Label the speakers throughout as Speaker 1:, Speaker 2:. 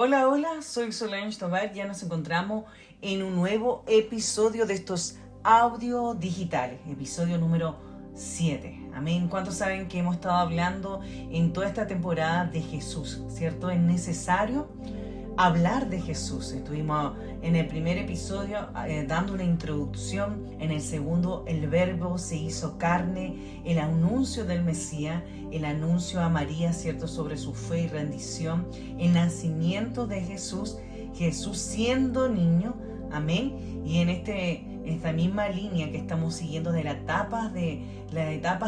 Speaker 1: Hola, hola, soy Solange Tobar. Ya nos encontramos en un nuevo episodio de estos audios digitales, episodio número 7. Amén. ¿Cuántos saben que hemos estado hablando en toda esta temporada de Jesús? ¿Cierto? Es necesario hablar de Jesús. Estuvimos en el primer episodio dando una introducción, en el segundo el verbo se hizo carne, el anuncio del Mesías, el anuncio a María, ¿cierto?, sobre su fe y rendición, el nacimiento de Jesús, Jesús siendo niño, amén, y en esta misma línea que estamos siguiendo de las etapas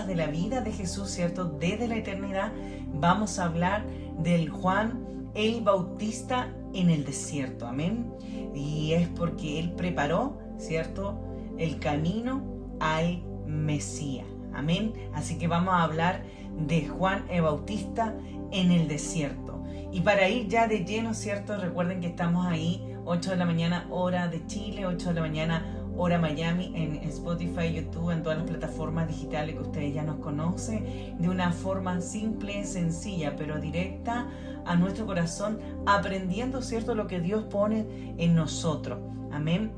Speaker 1: de la vida de Jesús, ¿cierto?, desde la eternidad, vamos a hablar del Juan el Bautista en el desierto, amén. Y es porque él preparó, ¿cierto?, el camino al Mesías, amén. Así que vamos a hablar de Juan el Bautista en el desierto. Y para ir ya de lleno, ¿cierto?, recuerden que estamos ahí 8 de la mañana hora de Chile, 8 de la mañana hora Miami, en Spotify, YouTube, en todas las plataformas digitales que ustedes ya nos conocen, de una forma simple, sencilla, pero directa a nuestro corazón, aprendiendo, ¿cierto?, lo que Dios pone en nosotros, amén,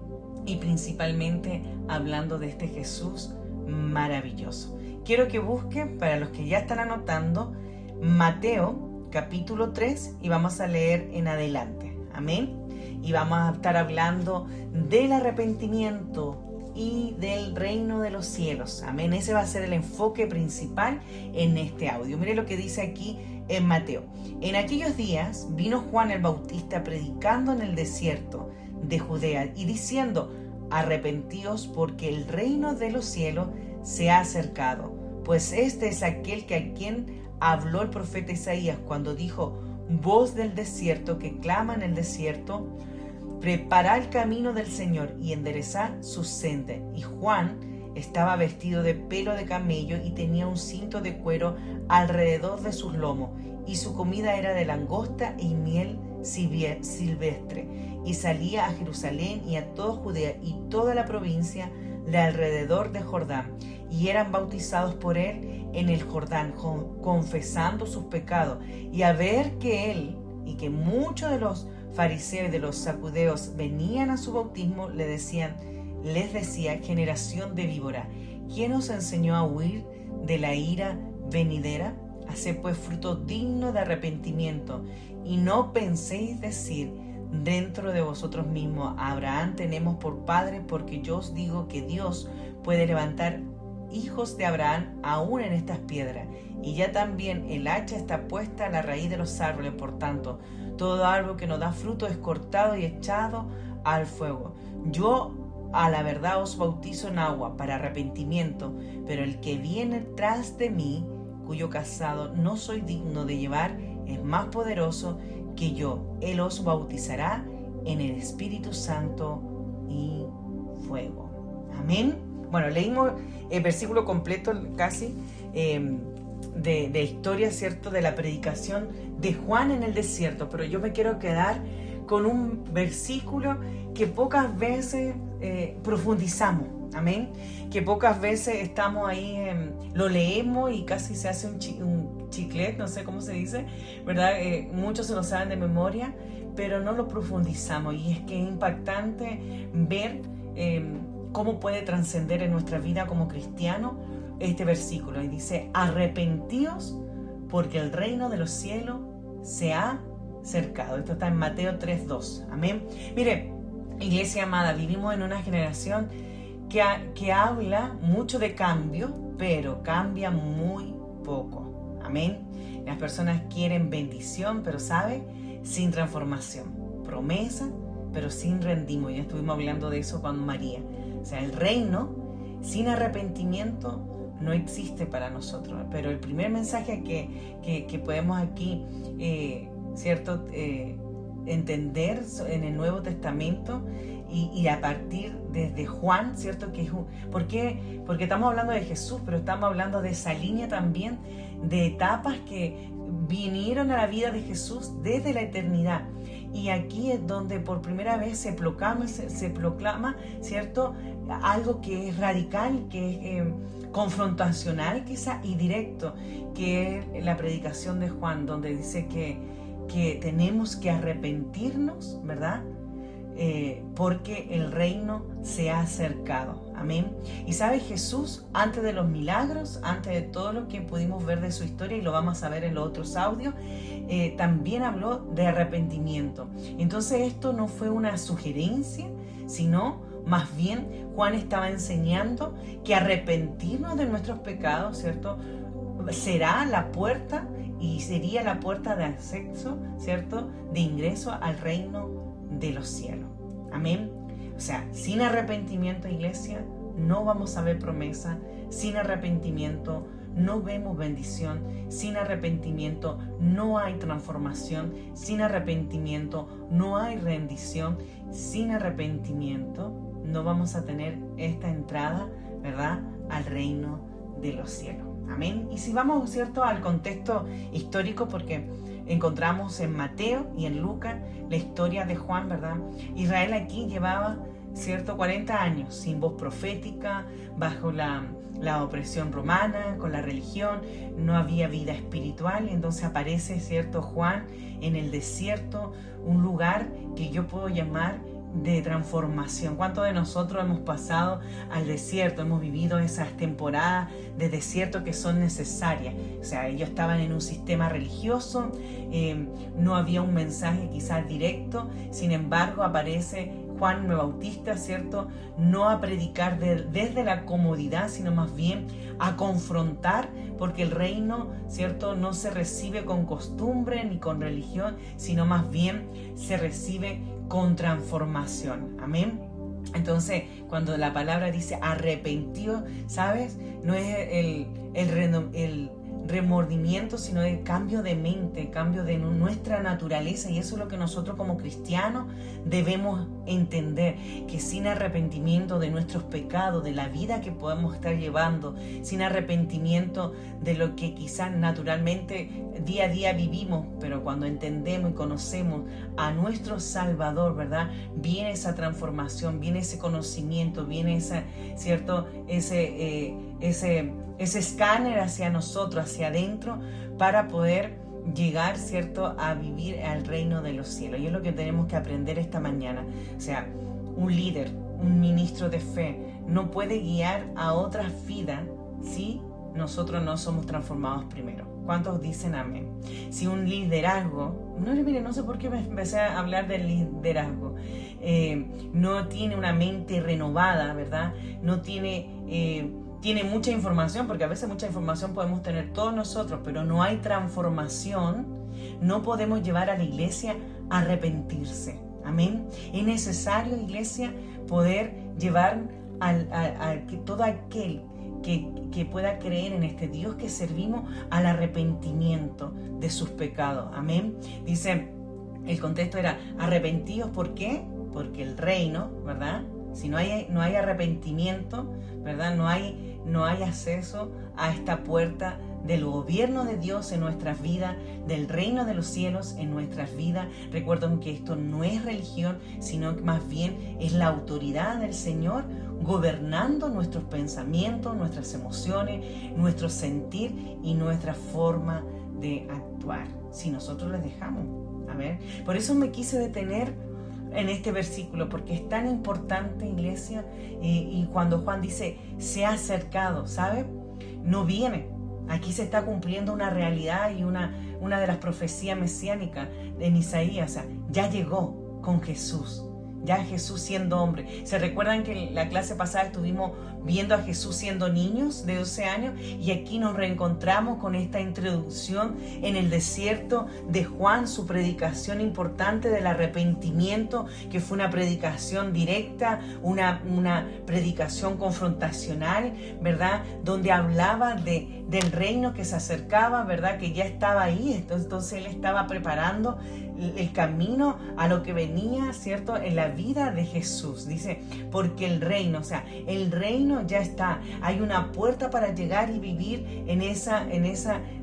Speaker 1: y principalmente hablando de este Jesús maravilloso. Quiero que busquen, para los que ya están anotando, Mateo capítulo 3 y vamos a leer en adelante, amén. Y vamos a estar hablando del arrepentimiento y del reino de los cielos. Amén. Ese va a ser el enfoque principal en este audio. Mire lo que dice aquí en Mateo. En aquellos días vino Juan el Bautista predicando en el desierto de Judea y diciendo: arrepentíos porque el reino de los cielos se ha acercado. Pues este es aquel que a quien habló el profeta Isaías cuando dijo: voz del desierto que clama en el desierto, preparad el camino del Señor y enderezad sus sendas. Y Juan estaba vestido de pelo de camello y tenía un cinto de cuero alrededor de sus lomos, y su comida era de langosta y miel silvestre. Y salía a Jerusalén y a toda Judea y toda la provincia de alrededor de Jordán, y eran bautizados por él en el Jordán, confesando sus pecados. Y a ver que él y que muchos de los fariseos y de los saduceos venían a su bautismo, les decía: generación de víbora, ¿quién os enseñó a huir de la ira venidera? Haced pues fruto digno de arrepentimiento, y no penséis decir dentro de vosotros mismos: Abraham tenemos por padre, porque yo os digo que Dios puede levantar hijos de Abraham aún en estas piedras. Y ya también el hacha está puesta a la raíz de los árboles. Por tanto, todo árbol que no da fruto es cortado y echado al fuego. Yo a la verdad os bautizo en agua para arrepentimiento, pero el que viene tras de mí, cuyo calzado no soy digno de llevar, es más poderoso que yo. Él os bautizará en el Espíritu Santo y fuego. Amén. Bueno, leímos el versículo completo casi de historia, ¿cierto?, de la predicación de Juan en el desierto, pero yo me quiero quedar con un versículo que pocas veces profundizamos, amén, que pocas veces estamos ahí, lo leemos y casi se hace un chiclet, no sé cómo se dice, ¿verdad? Muchos se lo saben de memoria, pero no lo profundizamos, y es que es impactante ver cómo puede trascender en nuestra vida como cristianos este versículo. Y dice: arrepentíos porque el reino de los cielos se ha acercado. Esto está en Mateo 3:2. Amén. Mire, iglesia amada, vivimos en una generación que habla mucho de cambio, pero cambia muy poco. Amén. Las personas quieren bendición, pero ¿sabe? Sin transformación. Promesa, pero sin rendimiento. Ya estuvimos hablando de eso con María. O sea, el reino sin arrepentimiento no existe para nosotros. Pero el primer mensaje que podemos aquí, ¿cierto?, entender en el Nuevo Testamento y a partir desde Juan, ¿cierto? ¿Por qué? Porque estamos hablando de Jesús, pero estamos hablando de esa línea también de etapas que vinieron a la vida de Jesús desde la eternidad. Y aquí es donde por primera vez se proclama, ¿cierto?, algo que es radical, que es confrontacional quizá y directo, que es la predicación de Juan, donde dice que que tenemos que arrepentirnos, ¿verdad? Porque el reino se ha acercado. Amén. Y sabe, Jesús, antes de los milagros, antes de todo lo que pudimos ver de su historia, y lo vamos a ver en los otros audios, también habló de arrepentimiento. Entonces esto no fue una sugerencia, sino más bien Juan estaba enseñando que arrepentirnos de nuestros pecados, ¿cierto?, será la puerta y sería la puerta de acceso, ¿cierto?, de ingreso al reino de los cielos. Amén. O sea, sin arrepentimiento, iglesia, no vamos a ver promesa. Sin arrepentimiento no vemos bendición. Sin arrepentimiento no hay transformación. Sin arrepentimiento no hay rendición. Sin arrepentimiento no vamos a tener esta entrada, ¿verdad?, al reino de los cielos. Amén. Y si vamos, ¿cierto?, al contexto histórico, porque encontramos en Mateo y en Lucas la historia de Juan, ¿verdad? Israel aquí llevaba, ¿cierto?, 40 años sin voz profética, bajo la opresión romana, con la religión, no había vida espiritual. Entonces aparece, ¿cierto?, Juan en el desierto, un lugar que yo puedo llamar de transformación. ¿Cuántos de nosotros hemos pasado al desierto? Hemos vivido esas temporadas de desierto que son necesarias. O sea, ellos estaban en un sistema religioso, no había un mensaje quizás directo. Sin embargo, aparece Juan el Bautista, ¿cierto?, no a predicar desde la comodidad, sino más bien a confrontar, porque el reino, ¿cierto?, no se recibe con costumbre ni con religión, sino más bien se recibe con transformación. Amén. Entonces, cuando la palabra dice arrepentido, ¿sabes?, no es el remordimiento, sino el cambio de mente, cambio de nuestra naturaleza. Y eso es lo que nosotros como cristianos debemos entender, que sin arrepentimiento de nuestros pecados, de la vida que podemos estar llevando, sin arrepentimiento de lo que quizás naturalmente día a día vivimos, pero cuando entendemos y conocemos a nuestro Salvador, ¿verdad?, viene esa transformación, viene ese conocimiento, viene esa, ¿cierto?, ese escáner hacia nosotros, hacia adentro, para poder llegar, ¿cierto?, a vivir al reino de los cielos. Y es lo que tenemos que aprender esta mañana. O sea, un líder, un ministro de fe, no puede guiar a otras vidas si nosotros no somos transformados primero. ¿Cuántos dicen amén? Si un liderazgo, no sé por qué me empecé a hablar del liderazgo, no tiene una mente renovada, ¿verdad?, no tiene mucha información, porque a veces mucha información podemos tener todos nosotros, pero no hay transformación, no podemos llevar a la iglesia a arrepentirse. Amén. Es necesario, iglesia, poder llevar a todo aquel que pueda creer en este Dios que servimos al arrepentimiento de sus pecados. Amén. Dice, el contexto era arrepentidos. ¿Por qué? Porque el reino, ¿verdad?, si no hay arrepentimiento, ¿verdad?, no hay acceso a esta puerta del gobierno de Dios en nuestras vidas, del reino de los cielos en nuestras vidas. Recuerden que esto no es religión, sino que más bien es la autoridad del Señor gobernando nuestros pensamientos, nuestras emociones, nuestro sentir y nuestra forma de actuar, si nosotros les dejamos. A ver, por eso me quise detener en este versículo, porque es tan importante, iglesia, y cuando Juan dice se ha acercado, ¿sabe?, no viene. Aquí se está cumpliendo una realidad y una de las profecías mesiánicas en Isaías. O sea, ya llegó con Jesús, ya Jesús siendo hombre. ¿Se recuerdan que en la clase pasada estuvimos viendo a Jesús siendo niños de 12 años? Y aquí nos reencontramos con esta introducción en el desierto de Juan, su predicación importante del arrepentimiento, que fue una predicación directa, una predicación confrontacional, ¿verdad?, donde hablaba del reino que se acercaba, ¿verdad?, que ya estaba ahí. Entonces él estaba preparando el camino a lo que venía, ¿cierto?, en la vida de Jesús. Dice, porque el reino, o sea, el reino ya está. Hay una puerta para llegar y vivir en esa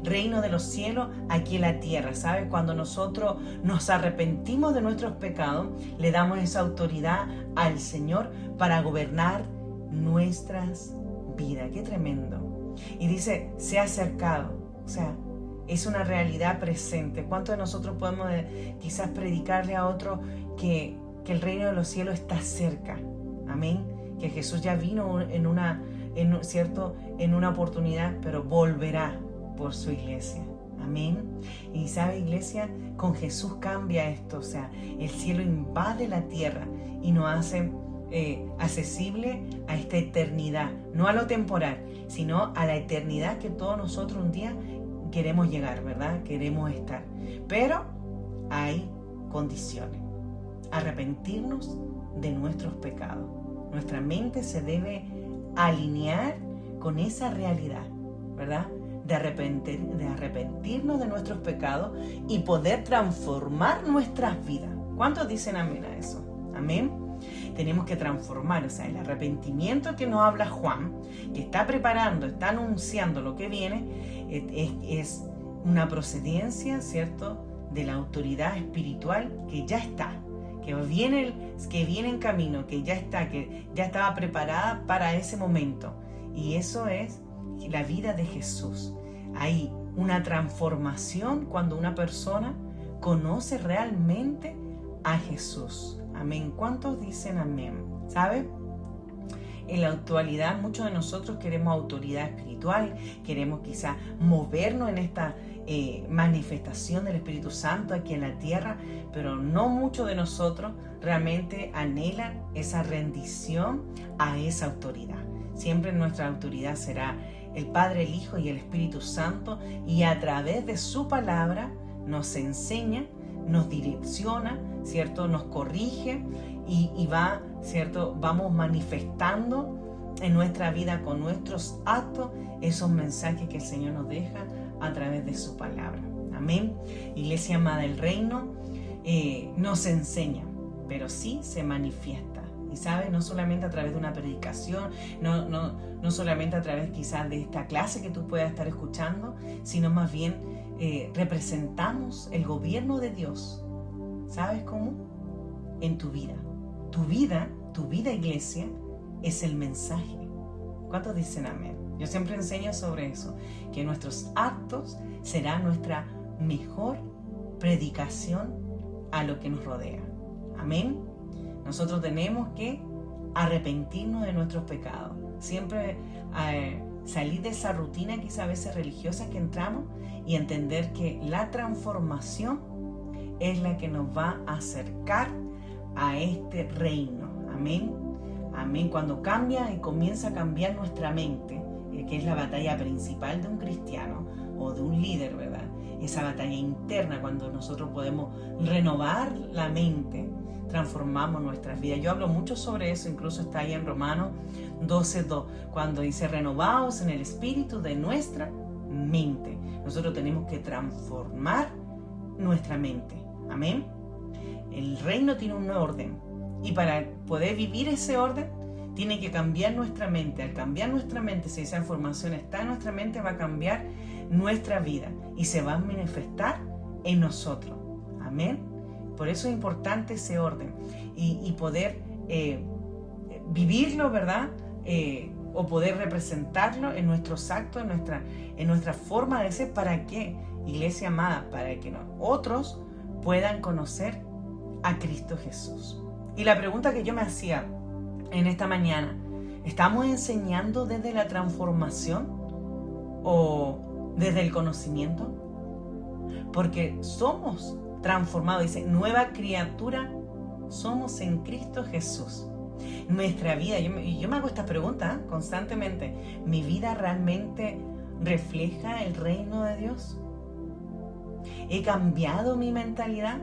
Speaker 1: reino de los cielos aquí en la tierra. ¿Sabes? Cuando nosotros nos arrepentimos de nuestros pecados, le damos esa autoridad al Señor para gobernar nuestras vidas. ¡Qué tremendo! Y dice, se ha acercado. O sea, es una realidad presente. ¿Cuántos de nosotros podemos quizás predicarle a otro que el reino de los cielos está cerca? Amén. Que Jesús ya vino en una oportunidad, pero volverá por su iglesia. Amén. Y sabe, iglesia, con Jesús cambia esto. O sea, el cielo invade la tierra y nos hace accesible a esta eternidad, no a lo temporal, sino a la eternidad que todos nosotros un día queremos llegar, ¿verdad? Queremos estar. Pero hay condiciones. Arrepentirnos de nuestros pecados. Nuestra mente se debe alinear con esa realidad, ¿verdad? De arrepentirnos de nuestros pecados y poder transformar nuestras vidas. ¿Cuántos dicen amén a eso? Amén. Tenemos que transformar, o sea, el arrepentimiento que nos habla Juan, que está preparando, está anunciando lo que viene, es una procedencia, ¿cierto?, de la autoridad espiritual que ya está, que viene en camino, que ya estaba preparada para ese momento. Y eso es la vida de Jesús. Hay una transformación cuando una persona conoce realmente a Jesús. Amén. ¿Cuántos dicen amén? ¿Sabe? En la actualidad muchos de nosotros queremos autoridad espiritual, queremos quizá movernos en esta manifestación del Espíritu Santo aquí en la tierra, pero no muchos de nosotros realmente anhelan esa rendición a esa autoridad. Siempre nuestra autoridad será el Padre, el Hijo y el Espíritu Santo, y a través de su palabra nos enseña, nos direcciona, ¿cierto? Nos corrige y va, ¿cierto? Vamos manifestando en nuestra vida con nuestros actos esos mensajes que el Señor nos deja a través de su palabra. Amén. Iglesia amada del reino, nos enseña, pero sí se manifiesta. Y sabes, no solamente a través de una predicación, no solamente a través quizás de esta clase que tú puedas estar escuchando, sino más bien representamos el gobierno de Dios. ¿Sabes cómo? En tu vida. Tu vida, iglesia, es el mensaje. ¿Cuántos dicen amén? Yo siempre enseño sobre eso, que nuestros actos serán nuestra mejor predicación a lo que nos rodea. Amén. Nosotros tenemos que arrepentirnos de nuestros pecados. Siempre salir de esa rutina quizá a veces religiosa que entramos y entender que la transformación es la que nos va a acercar a este reino. Amén. Amén. Cuando cambia y comienza a cambiar nuestra mente, que es la batalla principal de un cristiano o de un líder, ¿verdad? Esa batalla interna, cuando nosotros podemos renovar la mente, transformamos nuestras vidas. Yo hablo mucho sobre eso, incluso está ahí en Romanos 12:2, cuando dice renovaos en el espíritu de nuestra mente. Nosotros tenemos que transformar nuestra mente. Amén. El reino tiene un orden y para poder vivir ese orden tiene que cambiar nuestra mente. Al cambiar nuestra mente, si esa información está en nuestra mente, va a cambiar nuestra vida y se va a manifestar en nosotros. Amén. Por eso es importante ese orden y poder vivirlo, ¿verdad? O poder representarlo en nuestros actos, en nuestra forma de ser. ¿Para qué? Iglesia amada, para que otros puedan conocer a Cristo Jesús. Y la pregunta que yo me hacía en esta mañana, ¿estamos enseñando desde la transformación o desde el conocimiento? Porque somos transformados, dice, nueva criatura somos en Cristo Jesús. Nuestra vida, yo me hago esta pregunta constantemente, ¿mi vida realmente refleja el reino de Dios? ¿He cambiado mi mentalidad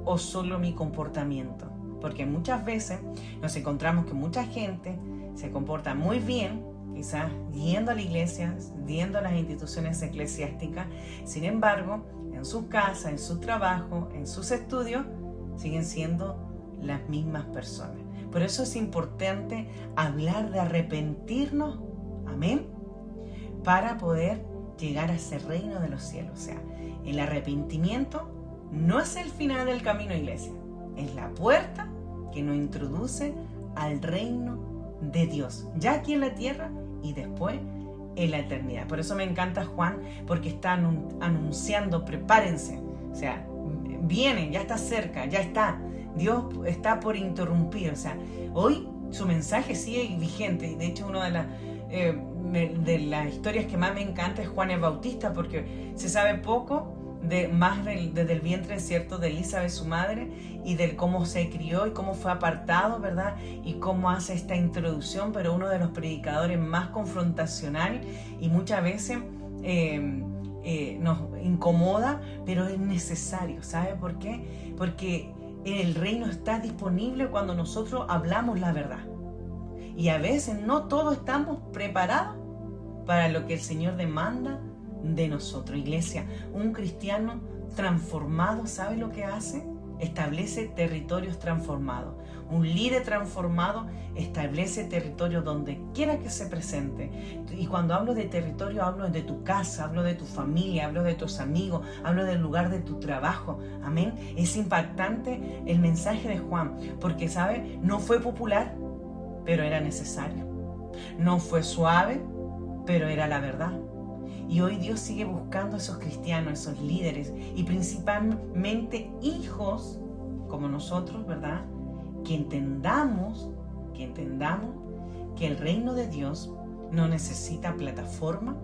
Speaker 1: o solo mi comportamiento? Porque muchas veces nos encontramos que mucha gente se comporta muy bien, quizás yendo a la iglesia, yendo a las instituciones eclesiásticas, sin embargo, en sus casas, en su trabajo, en sus estudios, siguen siendo las mismas personas. Por eso es importante hablar de arrepentirnos, amén, para poder llegar a ese reino de los cielos. O sea, el arrepentimiento no es el final del camino, iglesia. Es la puerta que nos introduce al reino de Dios, ya aquí en la tierra y después en la eternidad. Por eso me encanta Juan, porque está anunciando, prepárense, o sea, viene, ya está cerca, ya está, Dios está por interrumpir, o sea, hoy su mensaje sigue vigente. De hecho, una de las historias que más me encanta es Juan el Bautista, porque se sabe poco desde el vientre, ¿cierto?, de Elizabeth, su madre, y de cómo se crió y cómo fue apartado, ¿verdad? Y cómo hace esta introducción, pero uno de los predicadores más confrontacional y muchas veces nos incomoda, pero es necesario. ¿Sabe por qué? Porque el reino está disponible cuando nosotros hablamos la verdad. Y a veces no todos estamos preparados para lo que el Señor demanda de nosotros. Iglesia, un cristiano transformado, ¿sabe lo que hace? Establece territorios transformados. Un líder transformado establece territorios donde quiera que se presente. Y cuando hablo de territorio, hablo de tu casa, hablo de tu familia, hablo de tus amigos, hablo del lugar de tu trabajo. Amén. Es impactante el mensaje de Juan, porque, ¿sabe? No fue popular, pero era necesario. No fue suave, pero era la verdad. Y hoy Dios sigue buscando a esos cristianos, esos líderes, y principalmente hijos como nosotros, ¿verdad? Que entendamos que el reino de Dios no necesita plataforma.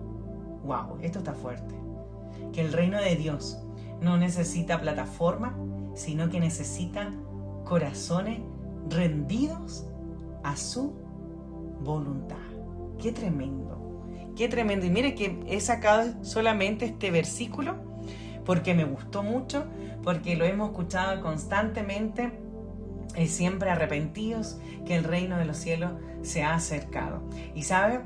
Speaker 1: ¡Wow! Esto está fuerte. Que el reino de Dios no necesita plataforma, sino que necesita corazones rendidos a su voluntad. ¡Qué tremendo! ¡Qué tremendo! Y mire que he sacado solamente este versículo porque me gustó mucho, porque lo hemos escuchado constantemente, siempre arrepentidos, que el reino de los cielos se ha acercado. Y ¿sabe?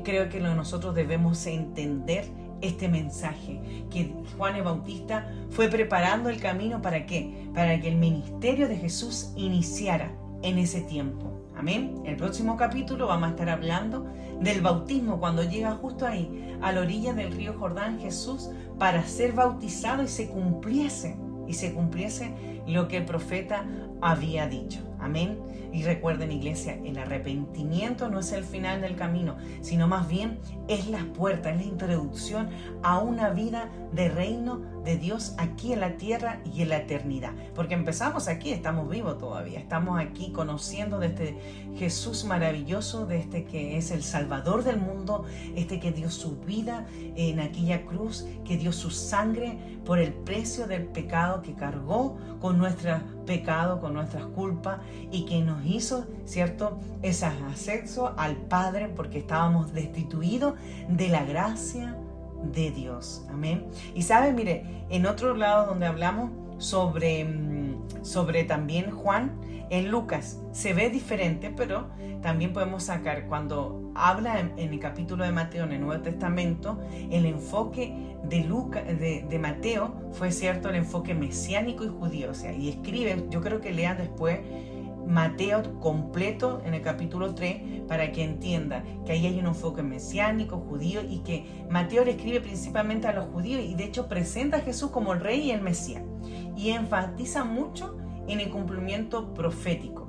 Speaker 1: Creo que nosotros debemos entender este mensaje, que Juan el Bautista fue preparando el camino. ¿Para qué? Para que el ministerio de Jesús iniciara en ese tiempo. Amén. El próximo capítulo vamos a estar hablando del bautismo, cuando llega justo ahí, a la orilla del río Jordán, Jesús, para ser bautizado y se cumpliese lo que el profeta había dicho. Amén. Y recuerden, iglesia, el arrepentimiento no es el final del camino, sino más bien es la puerta, es la introducción a una vida de reino de Dios aquí en la tierra y en la eternidad. Porque empezamos aquí, estamos vivos todavía, estamos aquí conociendo de este Jesús maravilloso, de este que es el Salvador del mundo, este que dio su vida en aquella cruz, que dio su sangre por el precio del pecado, que cargó con nuestros pecados, con nuestras culpas, y que nos hizo, ¿cierto?, ese acceso al Padre, porque estábamos destituidos de la gracia de Dios. Amén. Y sabe, mire, en otro lado donde hablamos sobre también Juan, en Lucas se ve diferente, pero también podemos sacar, cuando habla en el capítulo de Mateo, en el Nuevo Testamento, el enfoque de Mateo fue, cierto, el enfoque mesiánico y judío. O sea, y escribe, yo creo que lean después Mateo completo en el capítulo 3 para que entienda que ahí hay un enfoque mesiánico, judío, y que Mateo le escribe principalmente a los judíos, y de hecho presenta a Jesús como el rey y el Mesías, y enfatiza mucho en el cumplimiento profético,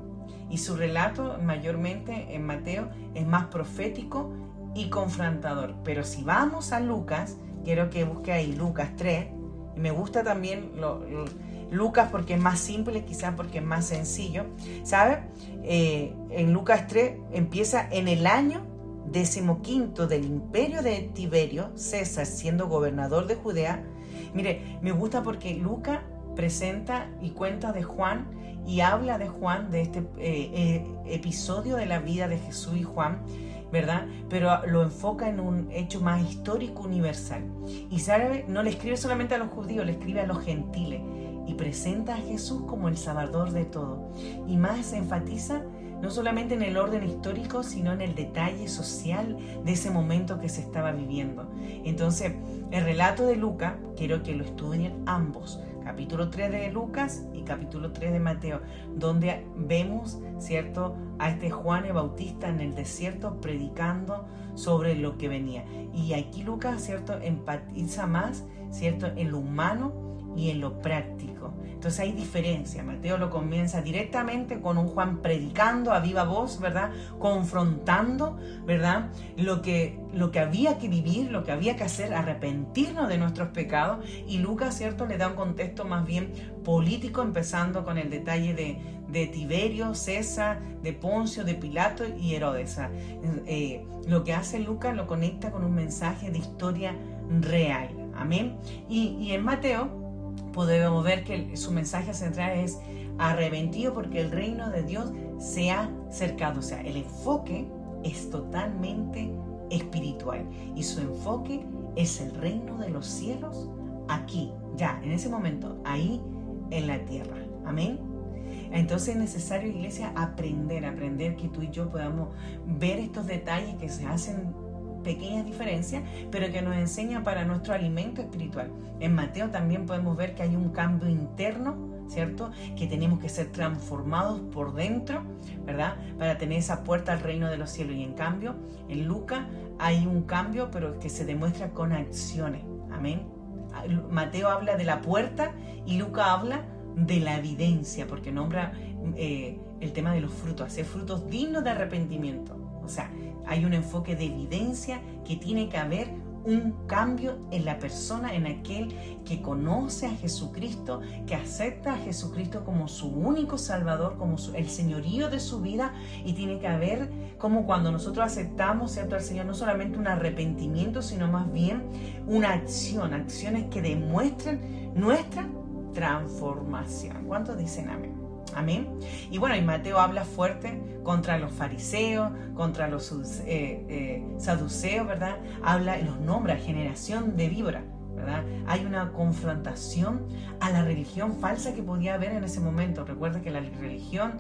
Speaker 1: y su relato mayormente en Mateo es más profético y confrontador. Pero si vamos a Lucas, quiero que busque ahí Lucas 3, y me gusta también Lucas porque es más simple, quizás porque es más sencillo, ¿sabe? En Lucas 3 empieza en el año 15 del imperio de Tiberio César, siendo gobernador de Judea. Mire, me gusta porque Lucas presenta y cuenta de Juan y habla de Juan, de este episodio de la vida de Jesús y Juan, ¿verdad? Pero lo enfoca en un hecho más histórico, universal. Y sabe, no le escribe solamente a los judíos, le escribe a los gentiles, y presenta a Jesús como el Salvador de todo. Y más se enfatiza no solamente en el orden histórico, sino en el detalle social de ese momento que se estaba viviendo. Entonces, el relato de Lucas, quiero que lo estudien ambos, capítulo 3 de Lucas y capítulo 3 de Mateo, donde vemos, ¿cierto?, a este Juan el Bautista en el desierto predicando sobre lo que venía. Y aquí Lucas, ¿cierto?, empatiza más, ¿cierto?, en lo humano y en lo práctico. Entonces hay diferencia. Mateo lo comienza directamente con un Juan predicando a viva voz, ¿verdad? Confrontando, ¿verdad? Lo que había que vivir, lo que había que hacer, arrepentirnos de nuestros pecados. Y Lucas, ¿cierto?, le da un contexto más bien político, empezando con el detalle de Tiberio, César, de Poncio, de Pilato y Herodes. Lo que hace Lucas lo conecta con un mensaje de historia real. Amén. Y en Mateo podemos ver que su mensaje central es arrepentido porque el reino de Dios se ha acercado. O sea, el enfoque es totalmente espiritual y su enfoque es el reino de los cielos aquí, ya, en ese momento, ahí en la tierra. Amén. Entonces es necesario, iglesia, aprender que tú y yo podamos ver estos detalles que se hacen pequeñas diferencias, pero que nos enseñan para nuestro alimento espiritual. En Mateo también podemos ver que hay un cambio interno, ¿cierto? Que tenemos que ser transformados por dentro, ¿verdad? Para tener esa puerta al reino de los cielos. Y en cambio, en Lucas hay un cambio, pero que se demuestra con acciones. Amén. Mateo habla de la puerta y Lucas habla de la evidencia, porque nombra el tema de los frutos, hacer frutos dignos de arrepentimiento. O sea, hay un enfoque de evidencia que tiene que haber un cambio en la persona, en aquel que conoce a Jesucristo, que acepta a Jesucristo como su único Salvador, como el señorío de su vida, y tiene que haber como cuando nosotros aceptamos, ¿cierto?, al Señor, no solamente un arrepentimiento, sino más bien una acción, acciones que demuestren nuestra transformación. ¿Cuántos dicen amén? Amén. Y bueno, y Mateo habla fuerte contra los fariseos, contra los saduceos, ¿verdad? Habla y los nombra generación de víbora, ¿verdad? Hay una confrontación a la religión falsa que podía haber en ese momento. Recuerda que la religión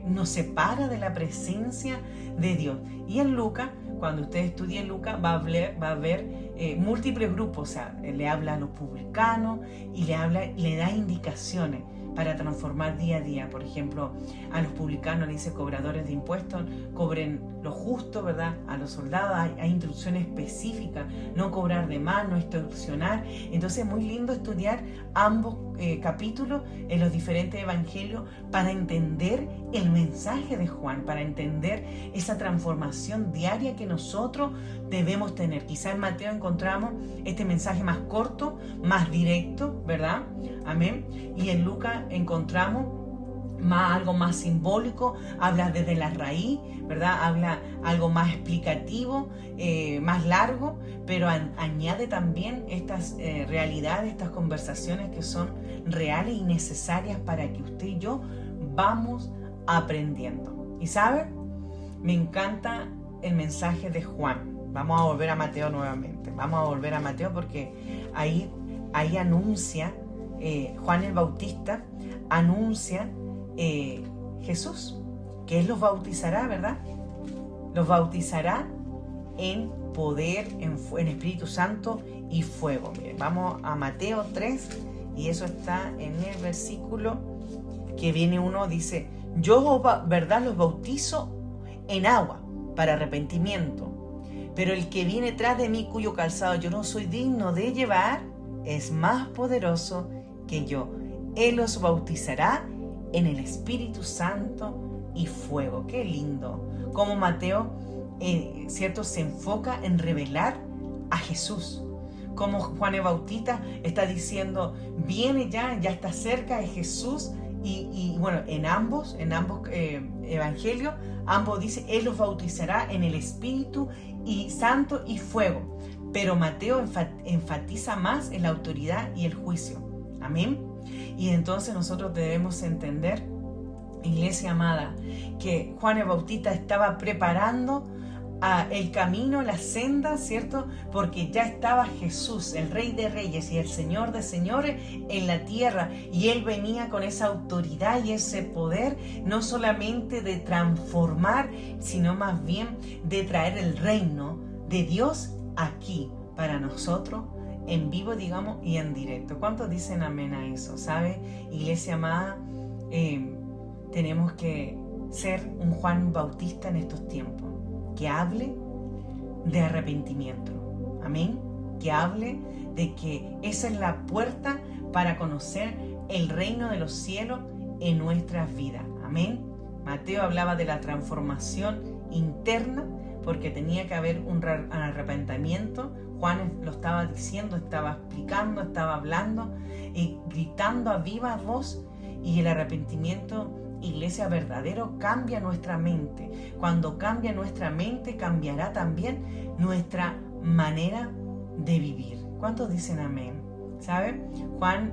Speaker 1: nos separa de la presencia de Dios. Y en Lucas, cuando usted estudie Lucas, va a ver múltiples grupos. O sea, le habla a los publicanos y le da indicaciones para transformar día a día. Por ejemplo, a los publicanos le dice cobradores de impuestos, cobren lo justo, ¿verdad? A los soldados hay instrucciones específicas, no cobrar de más, no extorsionar. Entonces es muy lindo estudiar ambos capítulos en los diferentes evangelios para entender el mensaje de Juan, para entender esa transformación diaria que nosotros debemos tener. Quizá en Mateo encontramos este mensaje más corto, más directo, ¿verdad? Amén. Y en Lucas encontramos algo más simbólico, habla desde la raíz, ¿verdad? Habla algo más explicativo, más largo, pero añade también estas realidades, estas conversaciones que son reales y necesarias para que usted y yo vamos aprendiendo. ¿Y sabe? Me encanta el mensaje de Juan. Vamos a volver a Mateo nuevamente. Vamos a volver a Mateo porque ahí anuncia, Juan el Bautista anuncia Jesús, que Él los bautizará, ¿verdad? Los bautizará en poder, en Espíritu Santo y fuego. Miren, vamos a Mateo 3 y eso está en el versículo que viene uno, dice: yo, ¿verdad?, los bautizo en agua para arrepentimiento, pero el que viene tras de mí, cuyo calzado yo no soy digno de llevar, es más poderoso que yo. Él los bautizará en el Espíritu Santo y fuego. Qué lindo. Como Mateo, ¿cierto?, se enfoca en revelar a Jesús. Como Juan el Bautista está diciendo, viene ya está cerca de Jesús. Y bueno, en ambos evangelios, ambos dicen, Él los bautizará en el Espíritu y Santo y fuego. Pero Mateo enfatiza más en la autoridad y el juicio. Amén. Y entonces nosotros debemos entender, iglesia amada, que Juan el Bautista estaba preparando el camino, la senda, ¿cierto? Porque ya estaba Jesús, el Rey de Reyes y el Señor de Señores en la tierra, y Él venía con esa autoridad y ese poder, no solamente de transformar, sino más bien de traer el reino de Dios aquí para nosotros, en vivo, digamos, y en directo. ¿Cuántos dicen amén a eso? ¿Sabe, iglesia amada? Tenemos que ser un Juan Bautista en estos tiempos, que hable de arrepentimiento. Amén. Que hable de que esa es la puerta para conocer el reino de los cielos en nuestras vidas. Amén. Mateo hablaba de la transformación interna porque tenía que haber un arrepentimiento. Juan lo estaba diciendo, estaba explicando, estaba hablando y gritando a viva voz. Y el arrepentimiento, iglesia, verdadero, cambia nuestra mente. Cuando cambia nuestra mente, cambiará también nuestra manera de vivir. ¿Cuántos dicen amén? ¿Sabe? Juan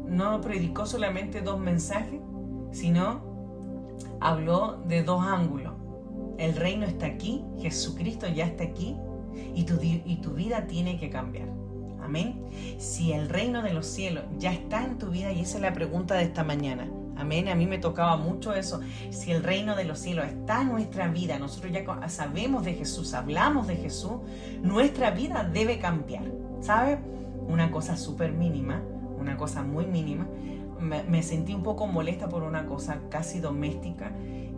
Speaker 1: no predicó solamente 2 mensajes, sino habló de 2 ángulos. El reino está aquí, Jesucristo ya está aquí y tu vida tiene que cambiar. Amén. Si el reino de los cielos ya está en tu vida, y esa es la pregunta de esta mañana. Amén. A mí me tocaba mucho eso. Si el reino de los cielos está en nuestra vida, nosotros ya sabemos de Jesús, hablamos de Jesús, nuestra vida debe cambiar. ¿Sabe? Una cosa súper mínima, una cosa muy mínima. Me sentí un poco molesta por una cosa casi doméstica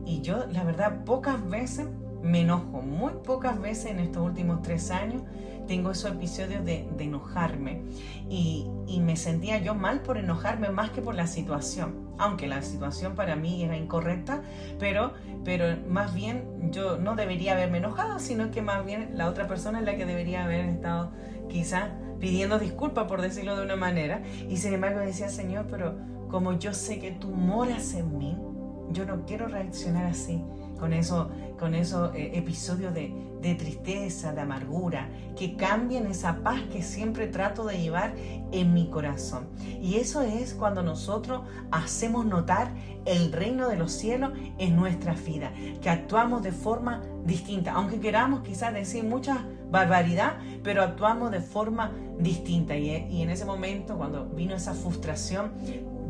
Speaker 1: y yo, la verdad, pocas veces me enojo, muy pocas veces en estos últimos 3 años tengo esos episodios de enojarme y me sentía yo mal por enojarme más que por la situación, aunque la situación para mí era incorrecta, pero más bien yo no debería haberme enojado, sino que más bien la otra persona es la que debería haber estado quizás pidiendo disculpas, por decirlo de una manera, y sin embargo decía, Señor, pero como yo sé que tú moras en mí, yo no quiero reaccionar así, con esos episodios de tristeza, de amargura, que cambien esa paz que siempre trato de llevar en mi corazón. Y eso es cuando nosotros hacemos notar el reino de los cielos en nuestras vidas, que actuamos de forma distinta, aunque queramos quizás decir mucha barbaridad, pero actuamos de forma distinta. Y en ese momento, cuando vino esa frustración,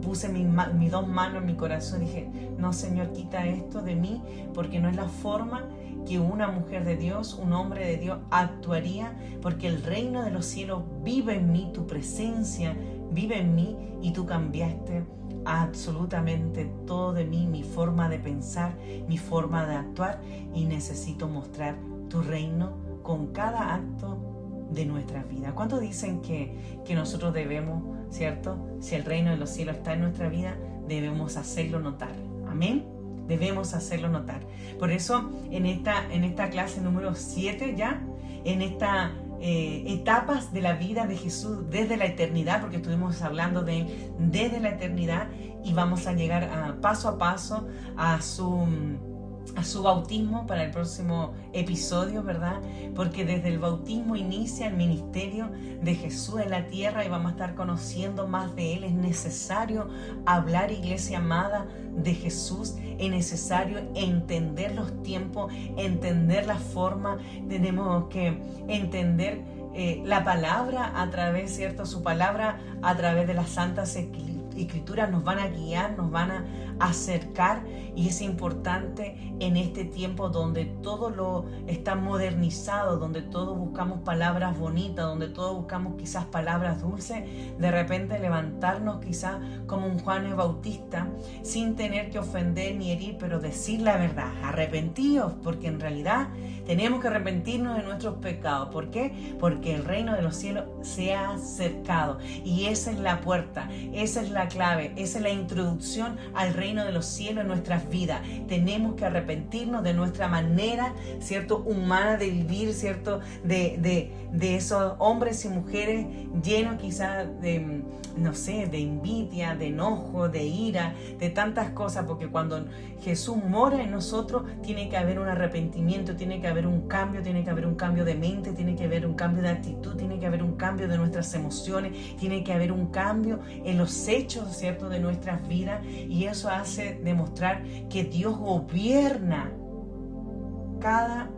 Speaker 1: puse mis 2 manos en mi corazón y dije, no, Señor, quita esto de mí, porque no es la forma que una mujer de Dios, un hombre de Dios actuaría, porque el reino de los cielos vive en mí, tu presencia vive en mí y tú cambiaste absolutamente todo de mí, mi forma de pensar, mi forma de actuar, y necesito mostrar tu reino con cada acto de nuestras vidas. ¿Cuántos dicen que nosotros debemos, cierto? Si el reino de los cielos está en nuestra vida, debemos hacerlo notar. Amén. Debemos hacerlo notar. Por eso, en esta clase número 7 ya, en esta etapas de la vida de Jesús desde la eternidad, porque estuvimos hablando de desde la eternidad, y vamos a llegar paso a paso a su bautismo para el próximo episodio, ¿verdad? Porque desde el bautismo inicia el ministerio de Jesús en la tierra y vamos a estar conociendo más de Él. Es necesario hablar, iglesia amada, de Jesús. Es necesario entender los tiempos, entender la forma. Tenemos que entender la palabra a través, ¿cierto? Su palabra a través de las santas escrituras nos van a guiar, nos van a acercar, y es importante en este tiempo donde todo lo está modernizado, donde todos buscamos palabras bonitas, donde todos buscamos quizás palabras dulces, de repente levantarnos quizás como un Juan el Bautista sin tener que ofender ni herir, pero decir la verdad, arrepentidos, porque en realidad tenemos que arrepentirnos de nuestros pecados. ¿Por qué? Porque el reino de los cielos se ha acercado, y esa es la puerta, esa es la clave, esa es la introducción al reino de los cielos en nuestras vidas. Tenemos que arrepentirnos de nuestra manera, ¿cierto?, humana de vivir, ¿cierto?, de esos hombres y mujeres llenos quizás de, no sé, de envidia, de enojo, de ira, de tantas cosas, porque cuando Jesús mora en nosotros tiene que haber un arrepentimiento, tiene que haber un cambio, tiene que haber un cambio de mente, tiene que haber un cambio de actitud, tiene que haber un cambio de nuestras emociones, tiene que haber un cambio en los hechos, ¿cierto?, de nuestras vidas, y eso hace demostrar que Dios gobierna cada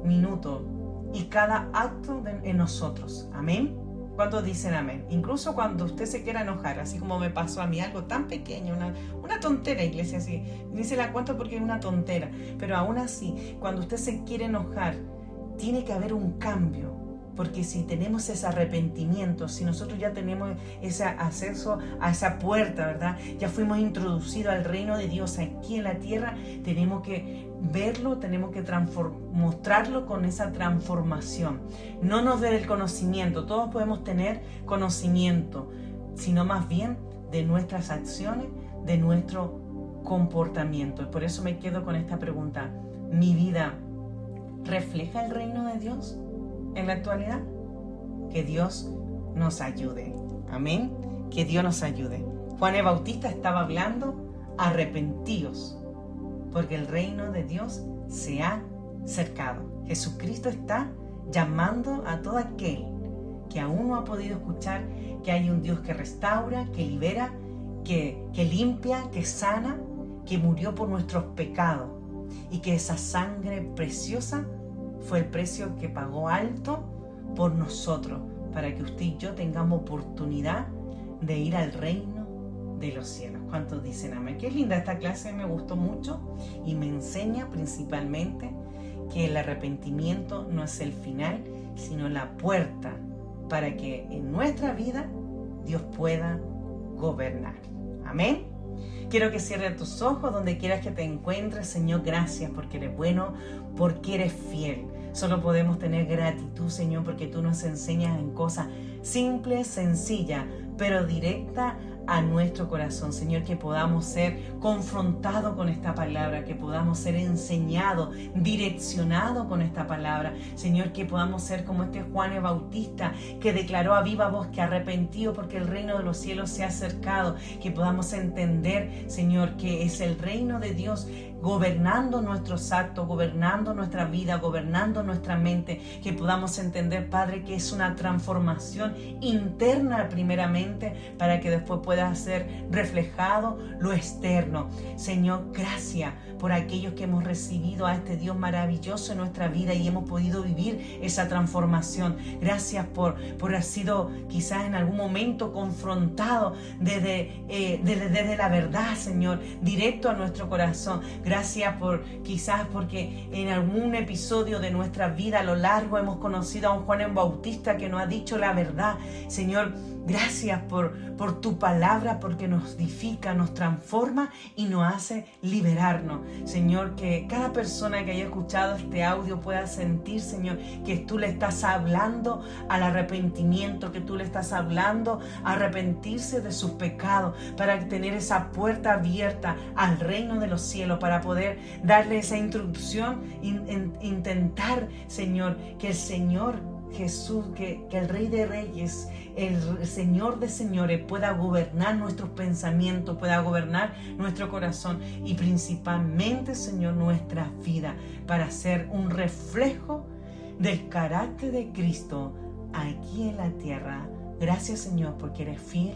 Speaker 1: minuto y cada acto en nosotros. Amén. ¿Cuántos dicen amén? Incluso cuando usted se quiera enojar, así como me pasó a mí, algo tan pequeño, una tontera, iglesia, así, ni se la cuento porque es una tontera, pero aún así, cuando usted se quiere enojar, tiene que haber un cambio. Porque si tenemos ese arrepentimiento, si nosotros ya tenemos ese acceso a esa puerta, ¿verdad?, ya fuimos introducidos al reino de Dios aquí en la tierra, tenemos que verlo, tenemos que mostrarlo con esa transformación. No nos dé el conocimiento, todos podemos tener conocimiento, sino más bien de nuestras acciones, de nuestro comportamiento. Y por eso me quedo con esta pregunta. ¿Mi vida refleja el reino de Dios en la actualidad? Que Dios nos ayude. Amén. Que Dios nos ayude. Juan el Bautista estaba hablando: arrepentíos, porque el reino de Dios se ha acercado. Jesucristo está llamando a todo aquel que aún no ha podido escuchar que hay un Dios que restaura, que libera, que limpia, que sana, que murió por nuestros pecados y que esa sangre preciosa fue el precio que pagó alto por nosotros, para que usted y yo tengamos oportunidad de ir al reino de los cielos. ¿Cuántos dicen amén? Qué linda esta clase, me gustó mucho y me enseña principalmente que el arrepentimiento no es el final, sino la puerta para que en nuestra vida Dios pueda gobernar. Amén. Quiero que cierres tus ojos donde quieras que te encuentres. Señor, gracias porque eres bueno, porque eres fiel. Solo podemos tener gratitud, Señor, porque tú nos enseñas en cosas simples, sencillas, pero directas a nuestro corazón. Señor, que podamos ser confrontados con esta palabra, que podamos ser enseñados, direccionados con esta palabra. Señor, que podamos ser como este Juan el Bautista, que declaró a viva voz que arrepentido porque el reino de los cielos se ha acercado. Que podamos entender, Señor, que es el reino de Dios gobernando nuestros actos, gobernando nuestra vida, gobernando nuestra mente. Que podamos entender, Padre, que es una transformación interna primeramente, para que después pueda ser reflejado lo externo. Señor, gracias por aquellos que hemos recibido a este Dios maravilloso en nuestra vida y hemos podido vivir esa transformación. Gracias por haber sido quizás en algún momento confrontado desde la verdad, Señor, directo a nuestro corazón. Gracias porque en algún episodio de nuestra vida a lo largo hemos conocido a un Juan el Bautista que nos ha dicho la verdad. Señor, gracias por tu palabra, porque nos edifica, nos transforma y nos hace liberarnos. Señor, que cada persona que haya escuchado este audio pueda sentir, Señor, que tú le estás hablando al arrepentimiento, que tú le estás hablando a arrepentirse de sus pecados, para tener esa puerta abierta al reino de los cielos, para poder darle esa instrucción, intentar, Señor, que el Señor Jesús, que el Rey de Reyes, el Señor de Señores pueda gobernar nuestros pensamientos, pueda gobernar nuestro corazón y principalmente, Señor, nuestra vida, para ser un reflejo del carácter de Cristo aquí en la tierra. Gracias, Señor, porque eres fiel,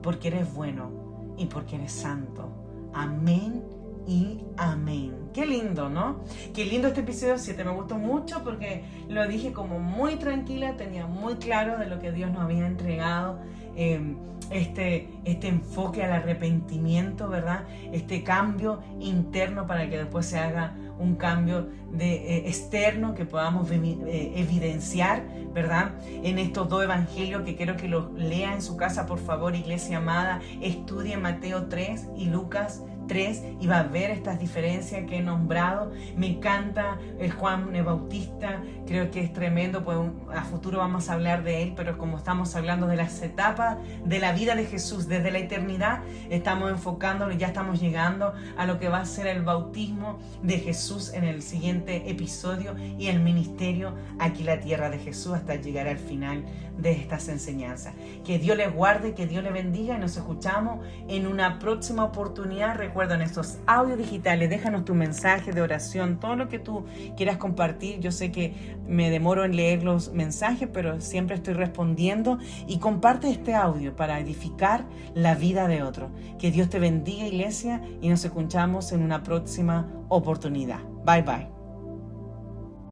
Speaker 1: porque eres bueno y porque eres santo. Amén y amén. Qué lindo, ¿no? Qué lindo este episodio 7. Me gustó mucho porque lo dije como muy tranquila, tenía muy claro de lo que Dios nos había entregado, este enfoque al arrepentimiento, ¿verdad? Este cambio interno para que después se haga un cambio externo que podamos evidenciar, ¿verdad? En estos dos evangelios que quiero que los lea en su casa, por favor, iglesia amada. Estudie Mateo 3 y Lucas 3 y va a ver estas diferencias que he nombrado. Me encanta el Juan el Bautista, creo que es tremendo, pues a futuro vamos a hablar de él, pero como estamos hablando de las etapas de la vida de Jesús desde la eternidad, estamos enfocándonos, ya estamos llegando a lo que va a ser el bautismo de Jesús en el siguiente episodio y el ministerio aquí en la tierra de Jesús hasta llegar al final de estas enseñanzas. Que Dios les guarde, que Dios les bendiga y nos escuchamos en una próxima oportunidad. Recuerda, en estos audios digitales, déjanos tu mensaje de oración, todo lo que tú quieras compartir. Yo sé que me demoro en leer los mensajes, pero siempre estoy respondiendo, y comparte este audio para edificar la vida de otro. Que Dios te bendiga, iglesia, y nos escuchamos en una próxima oportunidad. Bye bye.